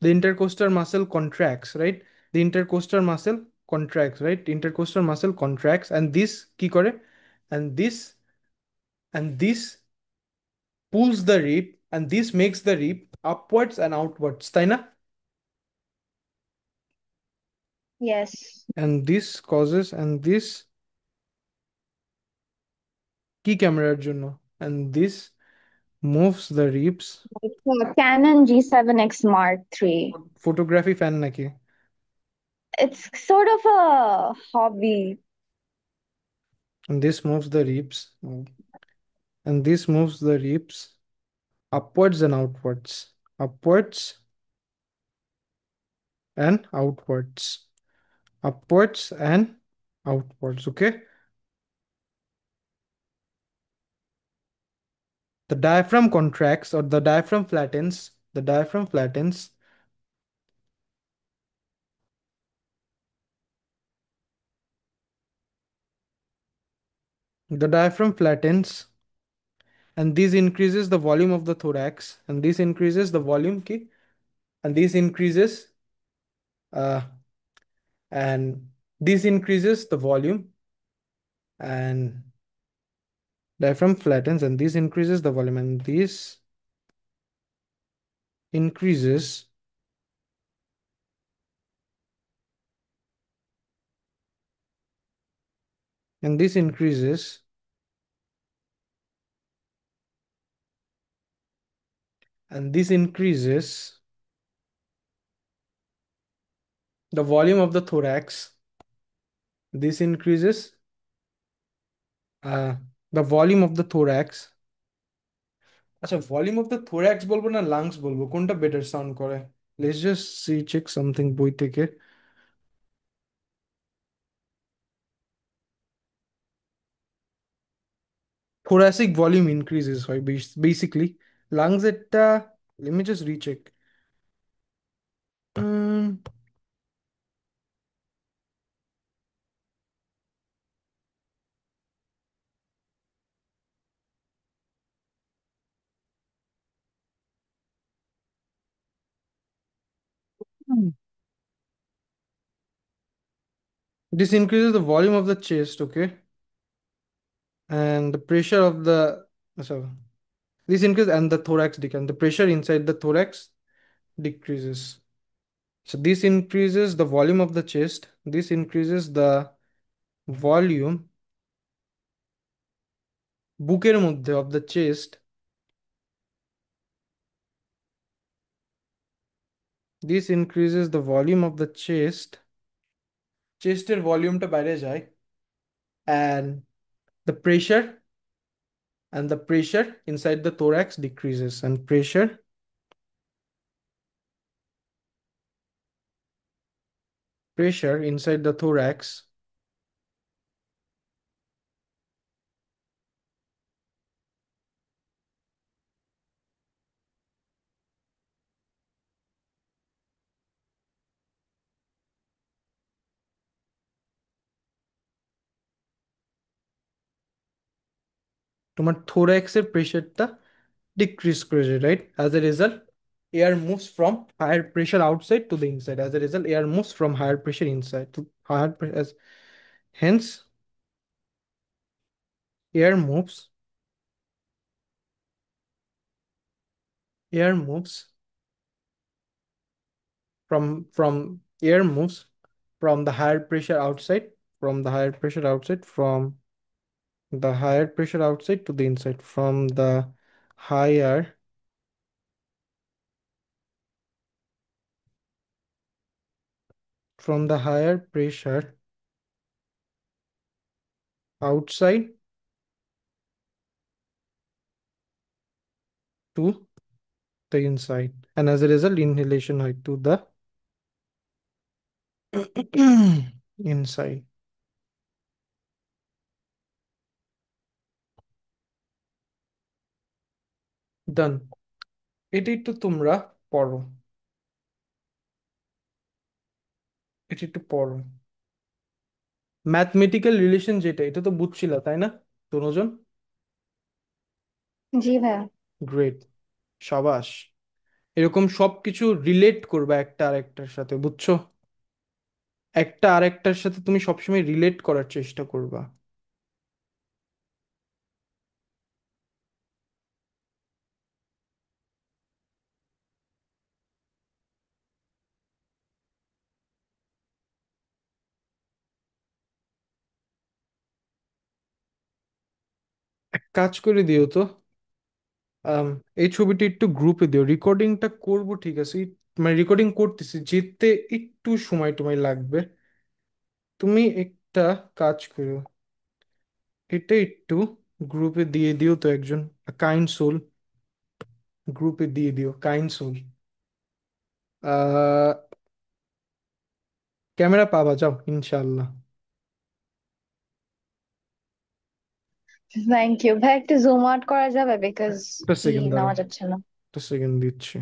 the intercostal muscle contracts, right? The intercostal muscle contracts, right? Intercostal muscle contracts, and this কি করে? And this pulls the rib, and this makes the rib upwards and outwards, তাই না? Yes. And this causes, and this কি ক্যামেরার জন্য? And this moves the ribs. It's a Canon G7X Mark III. Photography fan নাকি? It's sort of a hobby. And this moves the ribs. And this moves the ribs upwards and outwards. Upwards and outwards. Upwards and outwards. Okay. The diaphragm contracts, or the diaphragm flattens. The diaphragm flattens. The diaphragm flattens, and this increases the volume of the thorax. And this increases the volume key. And this increases uh, and this increases the volume, and diaphragm flattens, and this increases the volume, and this increases and this increases and this increases the volume of the thorax. This increases uh, the volume of the thorax. আচ্ছা, volume of the thorax বলবো না lungs বলবো, কোনটা better sound করে? Let's just see, check something বই থেকে। Thoracic volume increases হয় basically. Lungs এরটা, let me just recheck. This increases the volume of the chest, okay, and the pressure of the, so this increases and the thorax decline. The pressure inside the thorax decreases. So this increases the volume of the chest. This increases the volume বুকের মধ্যে of the chest. This increases the volume of the chest. চেস্টের ভলিউমটা বাইরে যায়, and the pressure inside the thorax decreases, and pressure inside the thorax তোমার থোরাক্সের প্রেশারটা decrease করেছে, right? As a result air moves from higher pressure outside to the inside. As a result, air moves from higher pressure inside to higher pressure. Hence, air moves air moves from air moves from the higher pressure outside, from the higher pressure outside, from the higher pressure outside to the inside, from the higher from the higher pressure outside to the inside, and as a result inhalation height to the inside. Done. এটি একটু তোমরা পড়ো, এটি একটু পড়ো। Mathematical relation যেটা, এটা তো বুঝছিলা তাই না দুজন? জি ভাইয়া। গ্রেট, সাবাস। এরকম সবকিছু রিলেট করবা একটা আরেকটার সাথে, বুঝছো? একটা আরেকটার সাথে তুমি সবসময় রিলেট করার চেষ্টা করবা। এক কাজ করে দিও তো, আম, এই ছবিটি একটু গ্রুপে দিও। রেকর্ডিংটা করব ঠিক আছে, মানে রেকর্ডিং করতেছি, যেতে একটু সময় টময় লাগবে। তুমি একটা কাজ করো, এটা একটু গ্রুপে দিয়ে দিও তো, একজন কাইন্ড সোল গ্রুপে দিয়ে দিও, কাইন্ড সোল। আহ ক্যামেরা পাবা যাও ইনশাল্লাহ। থ্যাংক ইউ ভাই, একটু জুম আউট করা যাবে বিকজ একটা সেকেন্ড দাঁড়াও, নেওয়া যাচ্ছে না। একটা সেকেন্ড দিচ্ছি।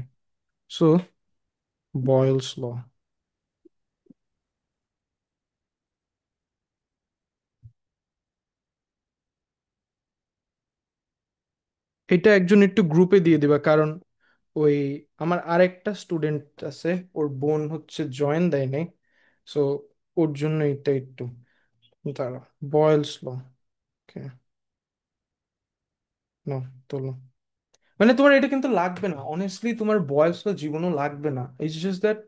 সো বয়েলস ল, এটা একজন একটু গ্রুপে দিয়ে দিবা, কারণ ওই আমার আরেকটা স্টুডেন্ট আছে, ওর বোন হচ্ছে জয়েন দেয় নাই। সো ওর জন্য এটা একটু দাঁড়া। বয়েলস ল, ওকে, না তোলো। মানে তোমার এটা কিন্তু লাগবে না, অনেস্টলি তোমার বয়েলস ল জীবনও লাগবে না। ইটস জাস্ট দ্যাট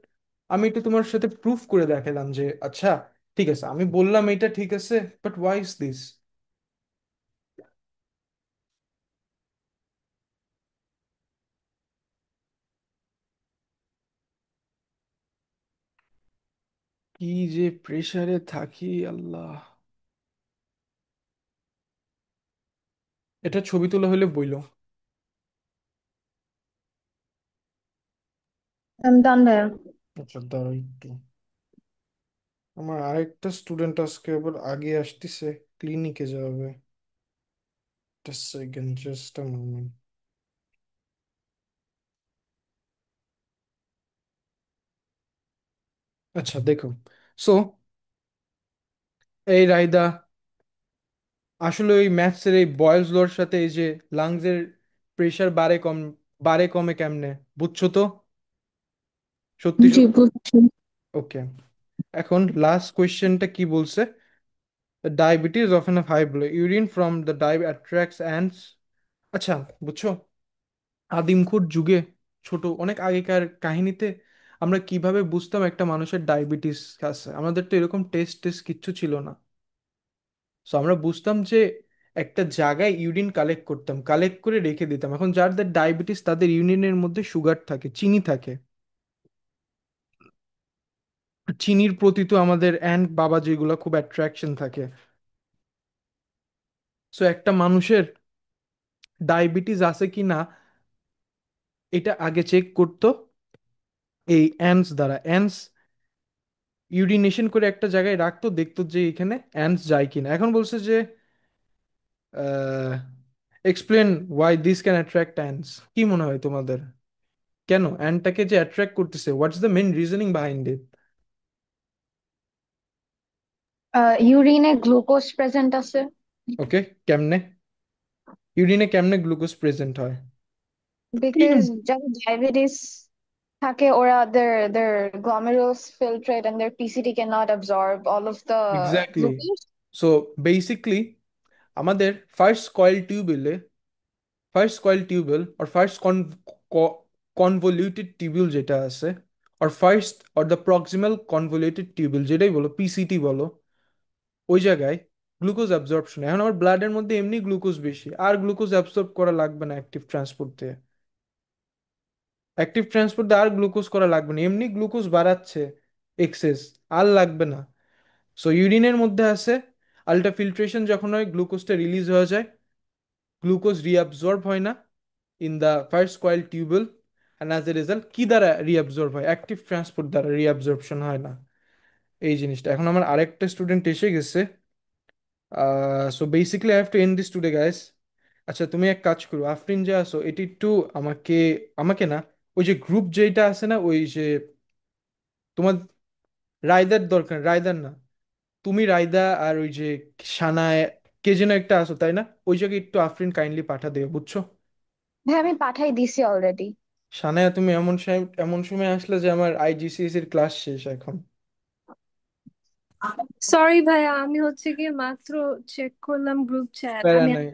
আমি একটু তোমার সাথে প্রুফ করে দেখালাম যে আচ্ছা ঠিক আছে, আমি বললাম এটা ঠিক আছে, বাট ওয়াই ইজ দিস? কি যে প্রেসারে থাকি আল্লাহ। এটা ছবি তোলা হলে বইলো। আমি ডান ভাইয়া। আচ্ছা দাঁড়াও একটু, আমার আরেকটা স্টুডেন্ট আজকে আবার আগে আসতেছে, ক্লিনিকে যাবে। Just second, just a moment. আচ্ছা দেখো, সো এই রায়দা, আসলে ওই ম্যাথসের এই বয়েলস লর সাথে এই যে লাংসের প্রেসার বাড়ে কম, বাড়ে কমে কেমনে, বুঝছো তো? সত্যি জি সত্যি। বুঝছি। ওকে, এখন লাস্ট কোয়েশ্চেনটা কি বলছে? Diabetes often of high blood urine from the ডায়াবে অ্যাট্রাক্টস অ্যান্ডস। আচ্ছা, বুঝছো, আদিমখুর যুগে, ছোট অনেক আগেকার কাহিনীতে আমরা কিভাবে বুঝতাম একটা মানুষের ডায়াবেটিস আছে? আমাদের তো এরকম টেস্ট টেস্ট কিচ্ছু ছিল না। সো আমরা বুঝতাম যে একটা জায়গায় ইউরিন কালেক্ট করতাম, কালেক্ট করে রেখে দিতাম। এখন যাদের ডায়াবেটিস তাদের ইউরিনের মধ্যে সুগার থাকে, চিনি থাকে। চিনির প্রতি তো আমাদের অ্যান্ড বাবা যেগুলো খুব অ্যাট্রাকশন থাকে। সো একটা মানুষের ডায়াবেটিস আছে কি না এটা আগে চেক করতো এই অ্যান্স দ্বারা। অ্যান্স ইউরিনেশন করে একটা জায়গায় রাখতো, দেখতো যে এখানে অ্যান্স যায় কিনা। এখন বলছে যে explain why this can attract ants. কি মনে হয় তোমাদের, কেন অ্যান্টটাকে যে অ্যাট্রাক্ট করতেছে? What's the main reasoning behind it? ইউরিনে গ্লুকোজ প্রেজেন্ট আছে। ওকে, কেমনে ইউরিনে কেমনে গ্লুকোজ প্রেজেন্ট হয়? বিকজ যাদের ডায়াবেটিস থাকে ওরা their glomerulus filtrate and their PCT cannot absorb all of the exactly. glucose. So basically আমাদের ফার্স্ট কয়েল টিউবেলে, ফার্স্ট কয়েল টিউবেল আর ফার্স্ট কনভলিউটেড টিউবিউল যেটা আছে, or first or the proximal convoluted tubule, যেটাই বলো, PCT বলো, ওই জায়গায় গ্লুকোজ অ্যাবজর্পশন, এখন আমার ব্লাডের মধ্যে এমনি গ্লুকোজ বেশি, আর গ্লুকোজ অ্যাবজর্ব করা লাগবে না অ্যাক্টিভ ট্রান্সপোর্ট দিয়ে। অ্যাক্টিভ ট্রান্সপোর্ট দিয়ে আর গ্লুকোজ করা লাগবে না, এমনি গ্লুকোজ বাড়াচ্ছে এক্সেস, আর লাগবে না। সো ইউরিনের মধ্যে আছে, আলট্রাফিল্ট্রেশন যখন হয় গ্লুকোজটা রিলিজ হয়ে যায়, গ্লুকোজ রিঅ্যাবজর্ব হয় না in the first coil tubule, and as a result কি দ্বারা রিঅ্যাবজর্ব হয়, অ্যাক্টিভ ট্রান্সপোর্ট দ্বারা রিঅ্যাবজর্পশন হয় না। এই জিনিসটা, এখন আমার আরেকটা স্টুডেন্ট এসে গেছে, so basically I have to end this today guys. আচ্ছা তুমি এক কাজ করো, আফরিন যে আসো এটি একটু আমাকে, আমাকে না, ওই যে গ্রুপ যেটা আছে না, ওই যে তোমার রায়দার দরকার, রায়দার না, তুমি রায়দা আর ওই যে সানায়, কে যেন একটা আসো তাই না, ওই জায়গায় একটু আফরিন কাইন্ডলি পাঠা দেবে, বুঝছো? ভাই আমি পাঠাই দিছি অলরেডি। সানায়া তুমি এমন সময় আসলে যে আমার আইজিসিএস এর ক্লাস শেষ এখন। সরি ভাইয়া, আমি হচ্ছে গিয়ে মাত্র চেক করলাম গ্রুপ চ্যাট। প্যারা আমি নাই।